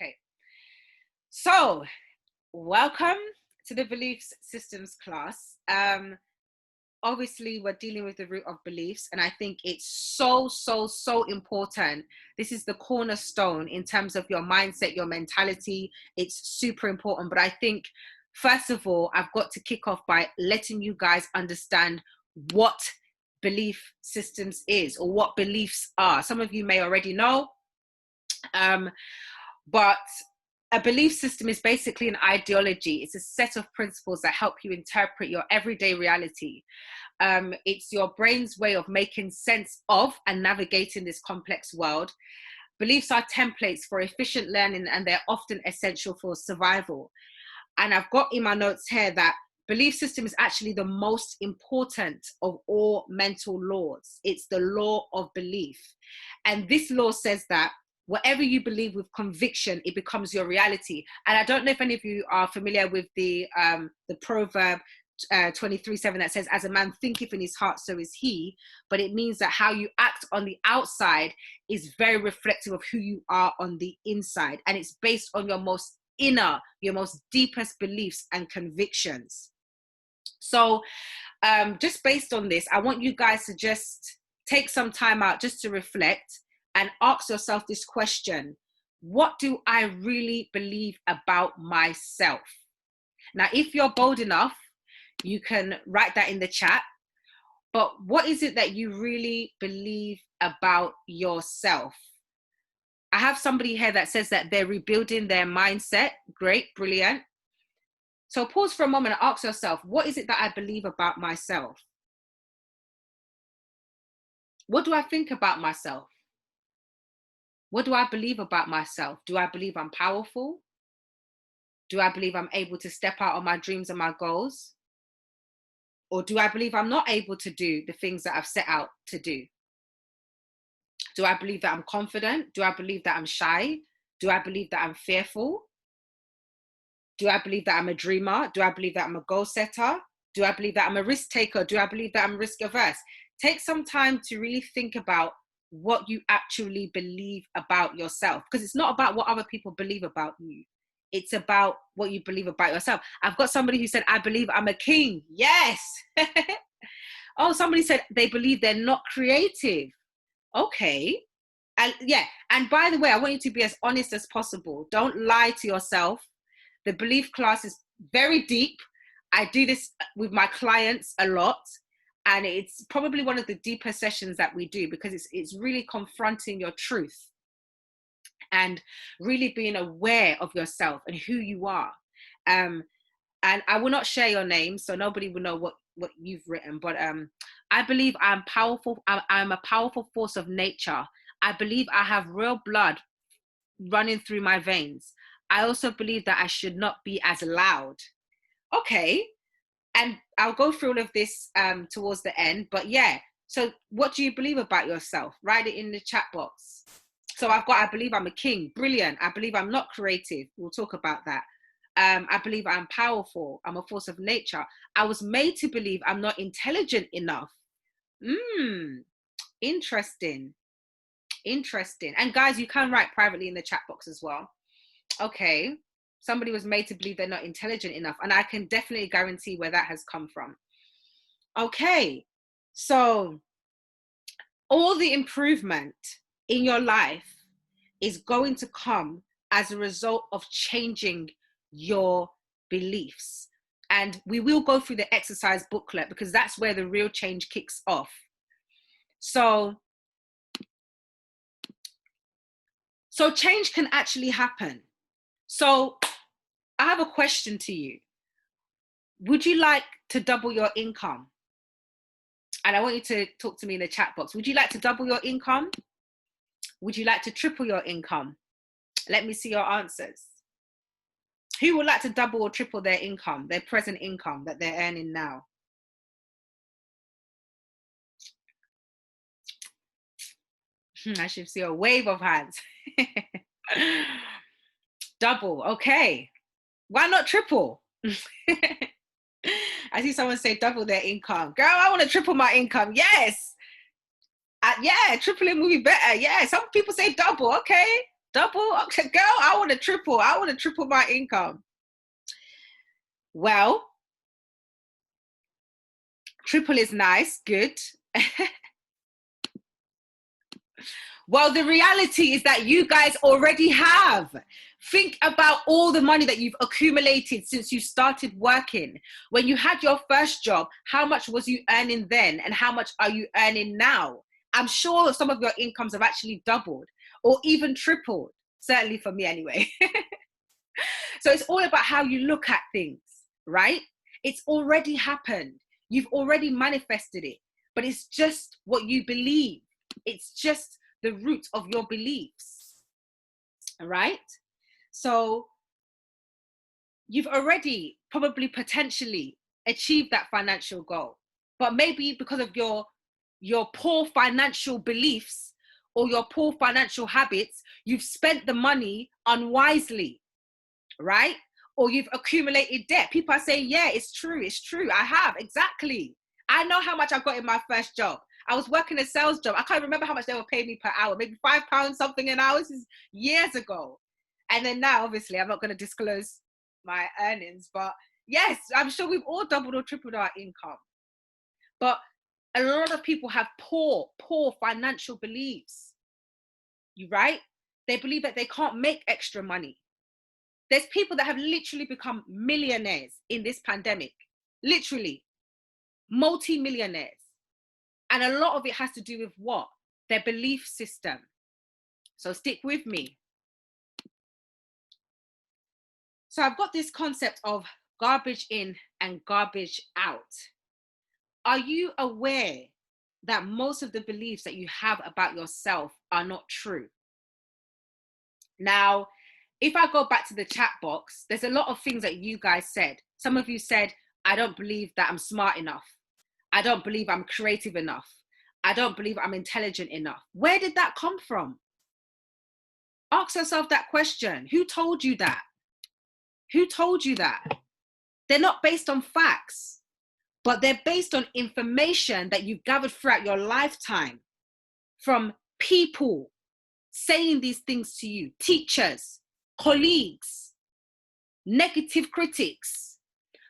Okay. So, welcome to the beliefs systems class. Obviously, we're dealing with the root of beliefs, and I think it's so important. This is the cornerstone in terms of your mindset, your mentality. It's super important. But I think, first of all, I've got to kick off by letting you guys understand what belief systems is, or what beliefs are. Some of you may already know, but a belief system is basically an ideology. It's a set of principles that help you interpret your everyday reality. It's your brain's way of making sense of and navigating this complex world. Beliefs are templates for efficient learning, and they're often essential for survival. And I've got in my notes here that belief system is actually the most important of all mental laws. It's the law of belief. And this law says that whatever you believe with conviction, it becomes your reality. And I don't know if any of you are familiar with the proverb 23:7 that says, as a man thinketh in his heart, so is he. But it means that how you act on the outside is very reflective of who you are on the inside. And it's based on your most inner, your most deepest beliefs and convictions. So just based on this, I want you guys to just take some time out just to reflect and ask yourself this question: what do I really believe about myself? Now, if you're bold enough, you can write that in the chat. But what is it that you really believe about yourself? I have somebody here that says that they're rebuilding their mindset. Great, brilliant. So pause for a moment and ask yourself, what is it that I believe about myself? What do I think about myself? What do I believe about myself? Do I believe I'm powerful? Do I believe I'm able to step out on my dreams and my goals? Or do I believe I'm not able to do the things that I've set out to do? Do I believe that I'm confident? Do I believe that I'm shy? Do I believe that I'm fearful? Do I believe that I'm a dreamer? Do I believe that I'm a goal setter? Do I believe that I'm a risk taker? Do I believe that I'm risk averse? Take some time to really think about what you actually believe about yourself, because it's not about what other people believe about you. It's about what you believe about yourself. I've got somebody who said, I believe I'm a king. Yes. Oh, somebody said they believe they're not creative. Okay. And yeah. And by the way, I want you to be as honest as possible. Don't lie to yourself. The belief class is very deep. I do this with my clients a lot. And it's probably one of the deeper sessions that we do, because it's really confronting your truth and really being aware of yourself and who you are. And I will not share your name, so nobody will know what you've written. But I believe I'm powerful. I'm a powerful force of nature. I believe I have real blood running through my veins. I also believe that I should not be as loud. Okay. And I'll go through all of this towards the end. But yeah, so what do you believe about yourself? Write it in the chat box. So I believe I'm a king. Brilliant. I believe I'm not creative. We'll talk about that. I believe I'm powerful. I'm a force of nature. I was made to believe I'm not intelligent enough. Interesting. Interesting. And guys, you can write privately in the chat box as well. Okay. Somebody was made to believe they're not intelligent enough. And I can definitely guarantee where that has come from. Okay. So all the improvement in your life is going to come as a result of changing your beliefs. And we will go through the exercise booklet, because that's where the real change kicks off. So change can actually happen. So I have a question to you. Would you like to double your income? And I want you to talk to me in the chat box. Would you like to double your income? Would you like to triple your income? Let me see your answers. Who would like to double or triple their income, their present income that they're earning now? I should see a wave of hands. Double, okay. Why not triple? I see someone say double their income. Girl, I want to triple my income. Yes. Yeah, tripling will be better. Yeah, some people say double. Okay. Double? Okay, girl, I want to triple. I want to triple my income. Well, triple is nice, good. Well, the reality is that you guys already have. Think about all the money that you've accumulated since you started working. When you had your first job, how much was you earning then? And how much are you earning now? I'm sure some of your incomes have actually doubled or even tripled. Certainly for me anyway. So it's all about how you look at things, right? It's already happened. You've already manifested it, but it's just what you believe. It's just the root of your beliefs, right? So you've already probably potentially achieved that financial goal, but maybe because of your poor financial beliefs or your poor financial habits, you've spent the money unwisely, right? Or you've accumulated debt. People are saying, yeah, it's true, I have, exactly. I know how much I got in my first job. I was working a sales job. I can't remember how much they were paying me per hour, maybe £5 something an hour. This is years ago. And then now, obviously, I'm not going to disclose my earnings, but yes, I'm sure we've all doubled or tripled our income. But a lot of people have poor financial beliefs. You right? They believe that they can't make extra money. There's people that have literally become millionaires in this pandemic, literally multi-millionaires. And a lot of it has to do with what? Their belief system. So stick with me. So I've got this concept of garbage in and garbage out. Are you aware that most of the beliefs that you have about yourself are not true? Now, if I go back to the chat box, there's a lot of things that you guys said. Some of you said, I don't believe that I'm smart enough. I don't believe I'm creative enough. I don't believe I'm intelligent enough. Where did that come from? Ask yourself that question. Who told you that? Who told you that? They're not based on facts, but they're based on information that you've gathered throughout your lifetime from people saying these things to you, teachers, colleagues, negative critics.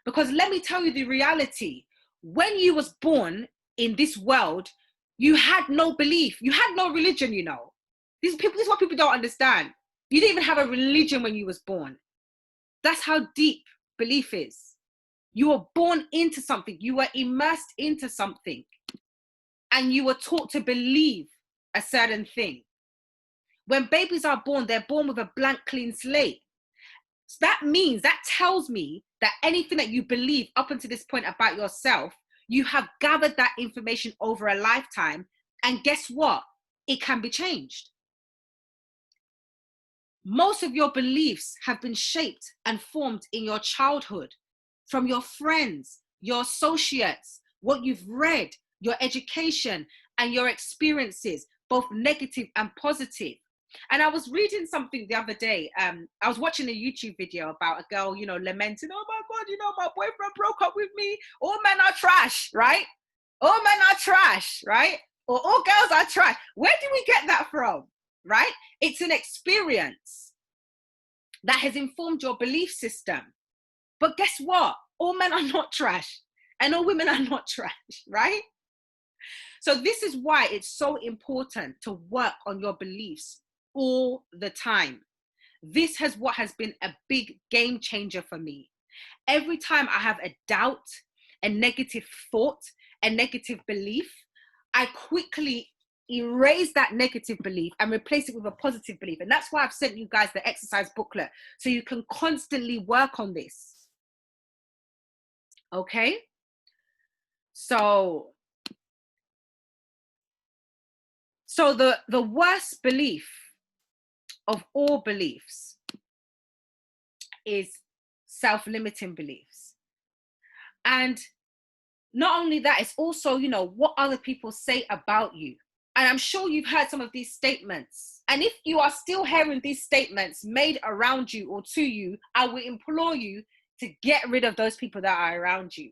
Because let me tell you the reality. When you was born in this world, you had no belief. You had no religion, you know. This is what people don't understand. You didn't even have a religion when you was born. That's how deep belief is. You were born into something. You were immersed into something. And you were taught to believe a certain thing. When babies are born, they're born with a blank, clean slate. So that tells me that anything that you believe up until this point about yourself, you have gathered that information over a lifetime. And guess what? It can be changed. Most of your beliefs have been shaped and formed in your childhood from your friends, your associates, what you've read, your education, and your experiences, both negative and positive. And I was reading something the other day. I was watching a YouTube video about a girl, you know, lamenting, oh my God, you know, my boyfriend broke up with me. All men are trash, right? All men are trash, right? Or all girls are trash. Where do we get that from, right? It's an experience that has informed your belief system. But guess what? All men are not trash and all women are not trash, right? So this is why it's so important to work on your beliefs all the time. This has what has been a big game changer for me. Every time I have a doubt, a negative thought, a negative belief, I quickly erase that negative belief and replace it with a positive belief. And that's why I've sent you guys the exercise booklet, so you can constantly work on this. Okay? So the worst belief of all beliefs is self-limiting beliefs. And not only that, it's also, you know, what other people say about you. And I'm sure you've heard some of these statements. And if you are still hearing these statements made around you or to you, I will implore you to get rid of those people that are around you.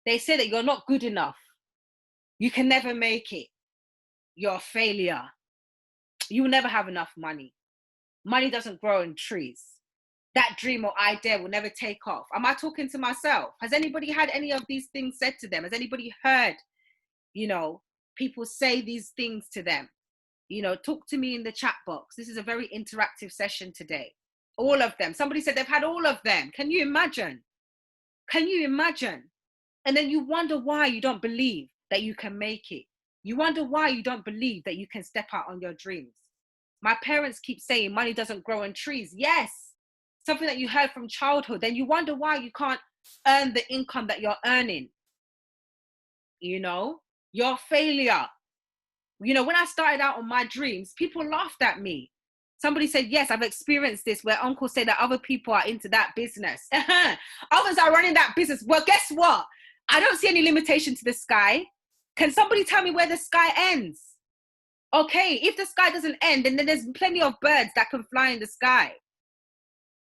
They say that you're not good enough. You can never make it. You're a failure. You will never have enough money. money doesn't grow on trees. That dream or idea will never take off. Am I talking to myself? Has anybody had any of these things said to them? Has anybody heard, people say these things to them? Talk to me in the chat box. This is a very interactive session today. All of them. Somebody said they've had all of them. Can you imagine? Can you imagine? And then you wonder why you don't believe that you can make it. You wonder why you don't believe that you can step out on your dreams. My parents keep saying money doesn't grow on trees. Yes, something that you heard from childhood. Then you wonder why you can't earn the income that you're earning. You're a failure. When I started out on my dreams, people laughed at me. Somebody said, yes, I've experienced this, where uncle said that other people are into that business. Others are running that business. Well, guess what? I don't see any limitation to the sky. Can somebody tell me where the sky ends? Okay, if the sky doesn't end, then there's plenty of birds that can fly in the sky.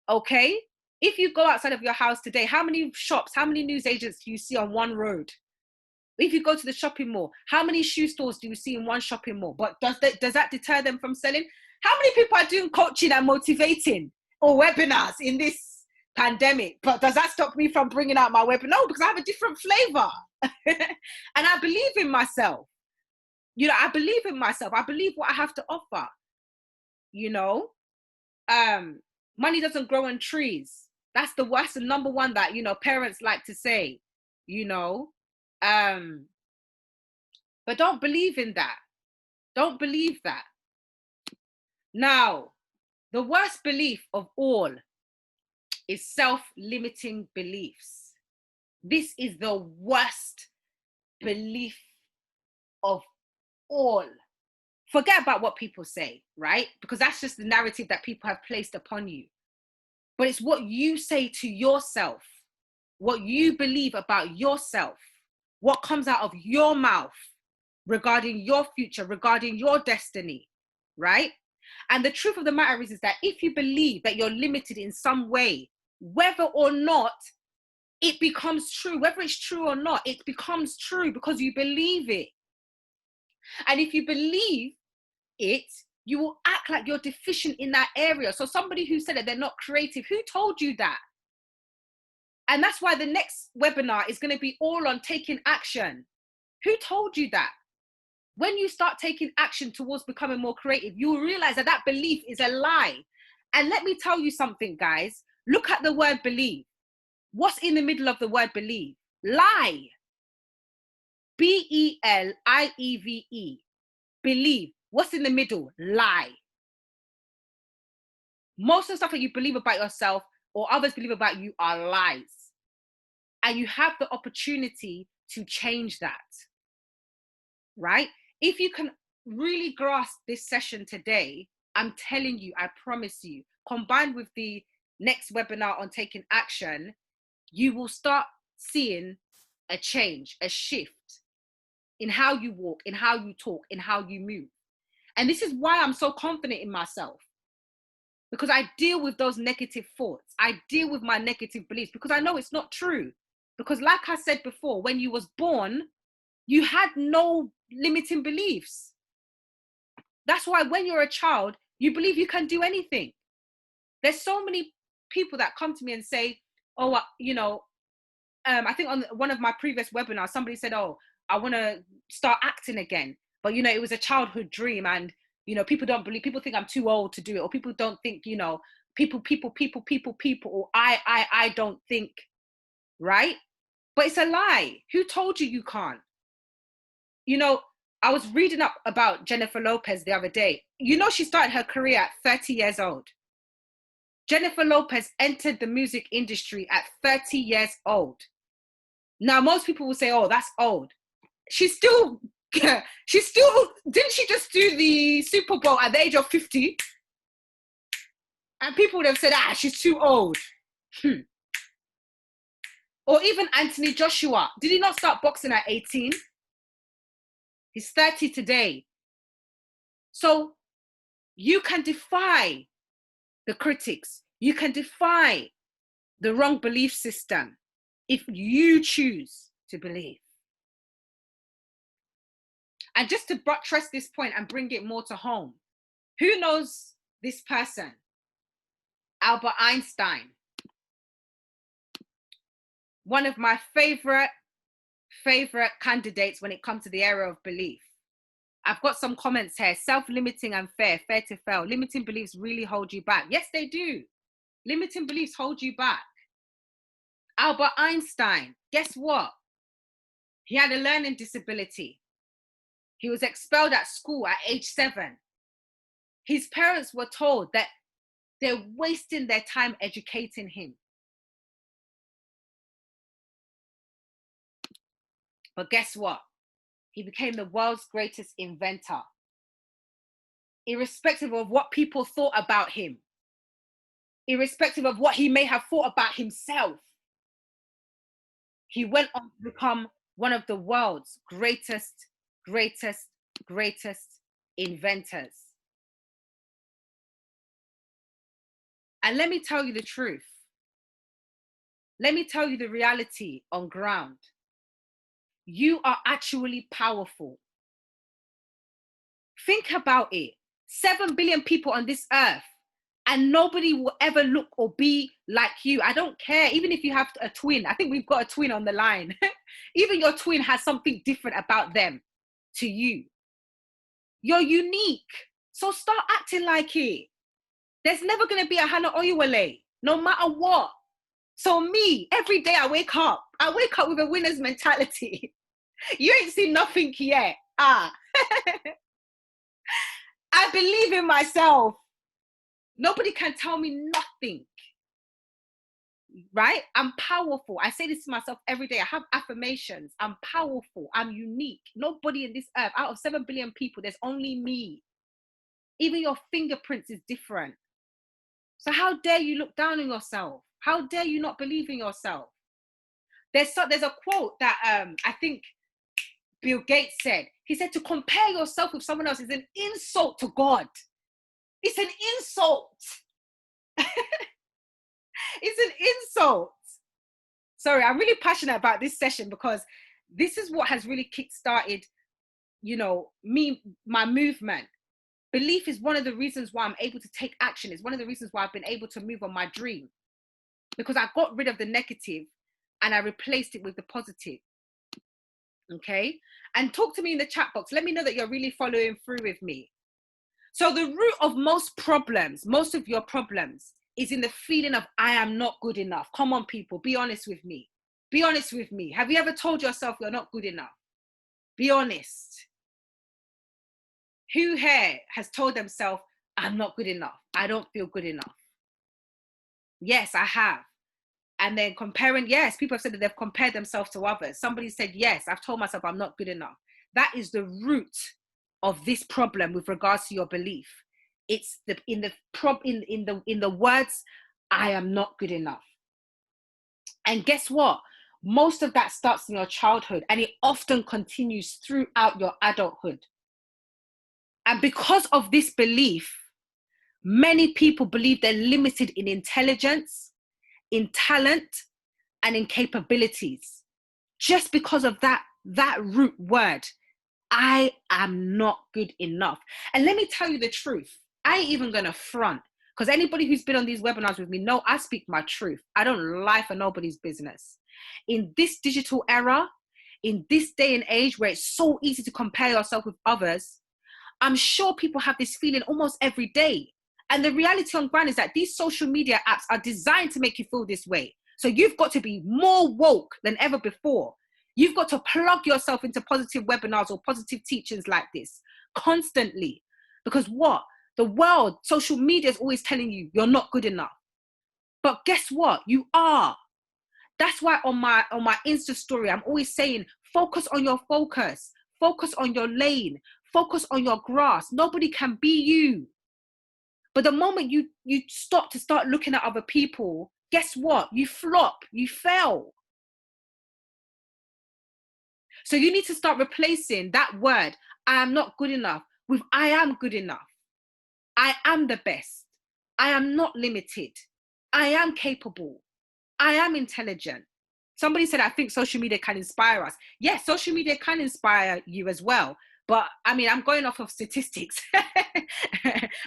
Okay? If you go outside of your house today, how many shops, how many news agents do you see on one road? If you go to the shopping mall, how many shoe stores do you see in one shopping mall? But does that deter them from selling? How many people are doing coaching and motivating or webinars in this pandemic? But does that stop me from bringing out my webinar? No, because I have a different flavor. And I believe in myself. I believe in myself. I believe what I have to offer. Money doesn't grow on trees. That's the number one that, parents like to say, but don't believe in that. Don't believe that. Now, the worst belief of all is self-limiting beliefs. This is the worst belief of all. Forget about what people say, right? Because that's just the narrative that people have placed upon you. But it's what you say to yourself, what you believe about yourself, what comes out of your mouth regarding your future, regarding your destiny, right? And the truth of the matter is that if you believe that you're limited in some way, whether or not it becomes true, whether it's true or not, it becomes true because you believe it. And if you believe it, you will act like you're deficient in that area. So somebody who said that they're not creative, who told you that? And that's why the next webinar is going to be all on taking action. Who told you that? When you start taking action towards becoming more creative, you will realize that that belief is a lie. And let me tell you something, guys. Look at the word believe. What's in the middle of the word believe? Lie. B-E-L-I-E-V-E. Believe. What's in the middle? Lie. Most of the stuff that you believe about yourself or others believe about you are lies. And you have the opportunity to change that, right? If you can really grasp this session today, I'm telling you, I promise you, combined with the next webinar on taking action, you will start seeing a change, a shift in how you walk, in how you talk, in how you move. And this is why I'm so confident in myself, because I deal with those negative thoughts. I deal with my negative beliefs because I know it's not true. Because like I said before, when you was born, you had no limiting beliefs. That's why when you're a child, you believe you can do anything. There's so many people that come to me and say, oh, I think on one of my previous webinars, somebody said, oh, I want to start acting again. But, it was a childhood dream. And, people don't believe, people think I'm too old to do it. Or people don't think, people, or I don't think, right? But it's a lie. Who told you you can't? I was reading up about Jennifer Lopez the other day. She started her career at 30 years old. Jennifer Lopez entered the music industry at 30 years old. Now, most people will say, oh, that's old. Didn't she just do the Super Bowl at the age of 50? And people would have said, she's too old. Or even Anthony Joshua. Did he not start boxing at 18? He's 30 today. So you can defy the critics. You can defy the wrong belief system if you choose to believe. And just to buttress this point and bring it more to home, who knows this person, Albert Einstein, one of my favorite candidates when it comes to the area of belief. I've got some comments here. Self-limiting and fair to fail. Limiting beliefs really hold you back. Yes, they do. Limiting beliefs hold you back. Albert Einstein, guess what? He had a learning disability. He was expelled at school at age 7. His parents were told that they're wasting their time educating him. But guess what? He became the world's greatest inventor, irrespective of what people thought about him, irrespective of what he may have thought about himself. He went on to become one of the world's greatest inventors. And let me tell you the truth. Let me tell you the reality on ground. You are actually powerful. Think about it. 7 billion people on this earth, and nobody will ever look or be like you. I don't care. Even if you have a twin, I think we've got a twin on the line. Even your twin has something different about them to you. You're unique. So start acting like it. There's never going to be a Hannah Oyewole, no matter what. So me, every day I wake up with a winner's mentality. You ain't seen nothing yet. I believe in myself. Nobody can tell me nothing. Right? I'm powerful. I say this to myself every day. I have affirmations. I'm powerful. I'm unique. Nobody in this earth, out of 7 billion people, there's only me. Even your fingerprints is different. So how dare you look down on yourself? How dare you not believe in yourself? There's a quote that I think Bill Gates said. He said to compare yourself with someone else is an insult to God. It's an insult. It's an insult. Sorry, I'm really passionate about this session because this is what has really kickstarted, my movement. Belief is one of the reasons why I'm able to take action. It's one of the reasons why I've been able to move on my dream, because I got rid of the negative and I replaced it with the positive. Okay? And talk to me in the chat box. Let me know that you're really following through with me. So the root of most of your problems is in the feeling of I am not good enough. Come on, people, be honest with me. Be honest with me. Have you ever told yourself you're not good enough? Be honest. Who here has told themselves, I'm not good enough? I don't feel good enough. Yes, I have. And then comparing, yes, people have said that they've compared themselves to others. Somebody said, yes, I've told myself I'm not good enough. That is the root of this problem with regards to your belief. It's in the words, I am not good enough. And guess what? Most of that starts in your childhood and it often continues throughout your adulthood. And because of this belief, many people believe they're limited in intelligence, in talent, and in capabilities. Just because of that root word, I am not good enough. And let me tell you the truth. I ain't even gonna front, because anybody who's been on these webinars with me know I speak my truth. I don't lie for nobody's business. In this digital era, in this day and age where it's so easy to compare yourself with others, I'm sure people have this feeling almost every day. And the reality on ground is that these social media apps are designed to make you feel this way. So you've got to be more woke than ever before. You've got to plug yourself into positive webinars or positive teachings like this constantly. Because what? The world, social media is always telling you you're not good enough. But guess what? You are. That's why on my Insta story, I'm always saying, focus on your focus. Focus on your lane. Focus on your grass. Nobody can be you. But the moment you start looking at other people, guess what? You flop, you fail. So you need to start replacing that word, I am not good enough, with I am good enough. I am the best. I am not limited. I am capable. I am intelligent. Somebody said, I think social media can inspire us. Yes, social media can inspire you as well. But I mean, I'm going off of statistics.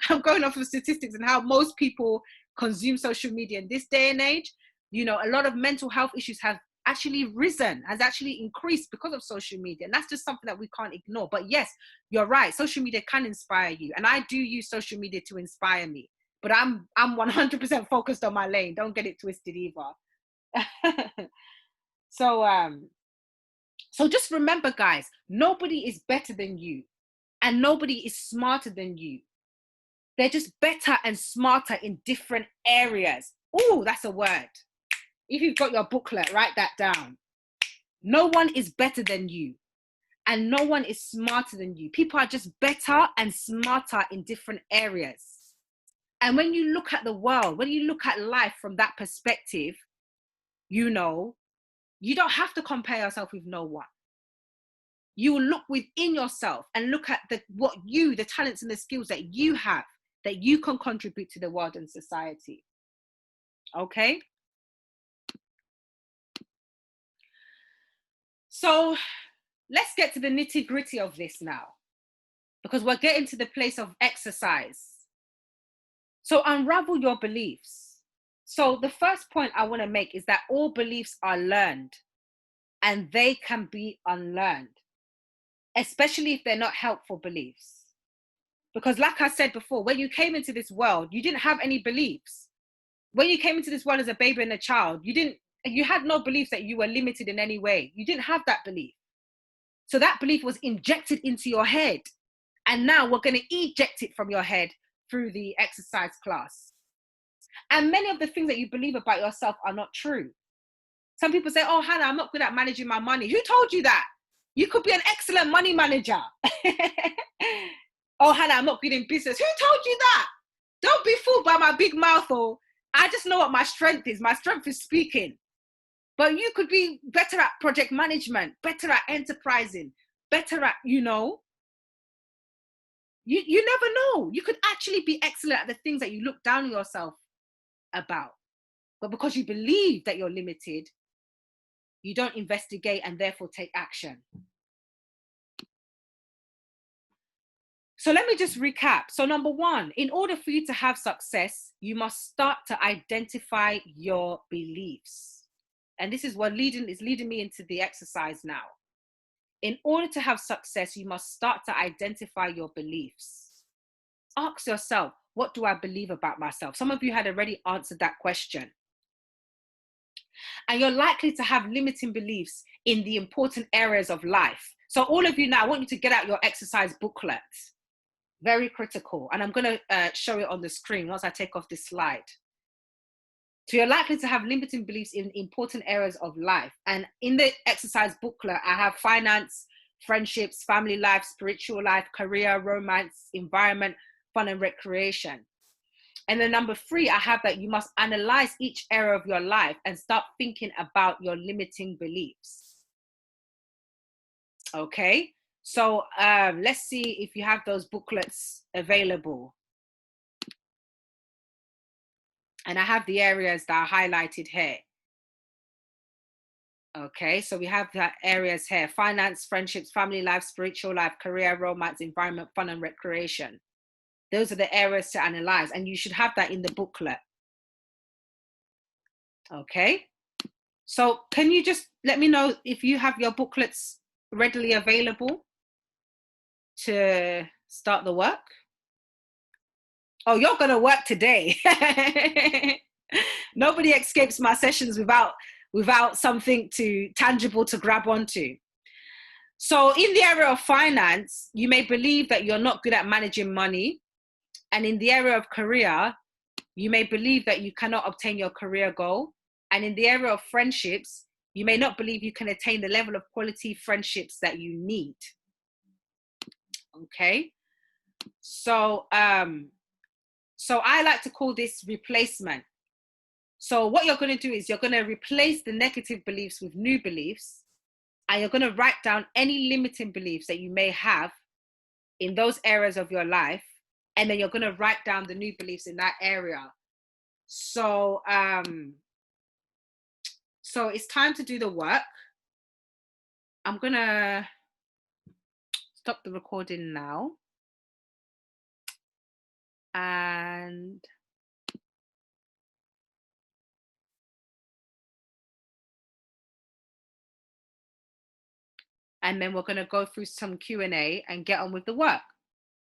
I'm going off of statistics and how most people consume social media in this day and age. You know, a lot of mental health issues have actually risen, has actually increased because of social media. And that's just something that we can't ignore. But yes, you're right. Social media can inspire you. And I do use social media to inspire me. But I'm 100% focused on my lane. Don't get it twisted either. So so just remember, guys, nobody is better than you and nobody is smarter than you. They're just better and smarter in different areas. Oh, that's a word. If you've got your booklet, write that down. No one is better than you and no one is smarter than you. People are just better and smarter in different areas. And when you look at the world, when you look at life from that perspective, you know, you don't have to compare yourself with no one. You will look within yourself and look at the talents and the skills that you have, that you can contribute to the world and society. Okay? So let's get to the nitty-gritty of this now, because we're getting to the place of exercise. So unravel your beliefs. So the first point I want to make is that all beliefs are learned and they can be unlearned, especially if they're not helpful beliefs. Because like I said before, when you came into this world, you didn't have any beliefs. When you came into this world as a baby and a child, you had no beliefs that you were limited in any way. You didn't have that belief. So that belief was injected into your head. And now we're going to eject it from your head through the exercise class. And many of the things that you believe about yourself are not true. Some people say, oh, Hannah, I'm not good at managing my money. Who told you that? You could be an excellent money manager. Oh, Hannah, I'm not good in business. Who told you that? Don't be fooled by my big mouth. Or I just know what my strength is. My strength is speaking. But you could be better at project management, better at enterprising, better at, you know. You never know. You could actually be excellent at the things that you look down on yourself about. But because you believe that you're limited, you don't investigate and therefore take action. So let me just recap. So number one, in order for you to have success, you must start to identify your beliefs. And this is what is leading me into the exercise now. In order to have success, you must start to identify your beliefs. Ask yourself, what do I believe about myself? Some of you had already answered that question. And you're likely to have limiting beliefs in the important areas of life. So all of you now, I want you to get out your exercise booklet. Very critical. And I'm going to show it on the screen once I take off this slide. So you're likely to have limiting beliefs in important areas of life. And in the exercise booklet, I have finance, friendships, family life, spiritual life, career, romance, environment, fun and recreation. And then number 3, I have that you must analyze each area of your life and start thinking about your limiting beliefs. Okay, so let's see if you have those booklets available. And I have the areas that are highlighted here. Okay, so we have the areas here: finance, friendships, family life, spiritual life, career, romance, environment, fun and recreation. Those are the areas to analyze, and you should have that in the booklet. Okay, so can you just let me know if you have your booklets readily available to start the work? Oh, you're going to work today. Nobody escapes my sessions without something tangible to grab onto. So in the area of finance, you may believe that you're not good at managing money. And in the area of career, you may believe that you cannot obtain your career goal. And in the area of friendships, you may not believe you can attain the level of quality friendships that you need. Okay. So I like to call this replacement. So what you're going to do is you're going to replace the negative beliefs with new beliefs, and you're going to write down any limiting beliefs that you may have in those areas of your life, and then you're going to write down the new beliefs in that area. So it's time to do the work. It's stop the recording now. And then we're going to go through some Q&A and get on with the work.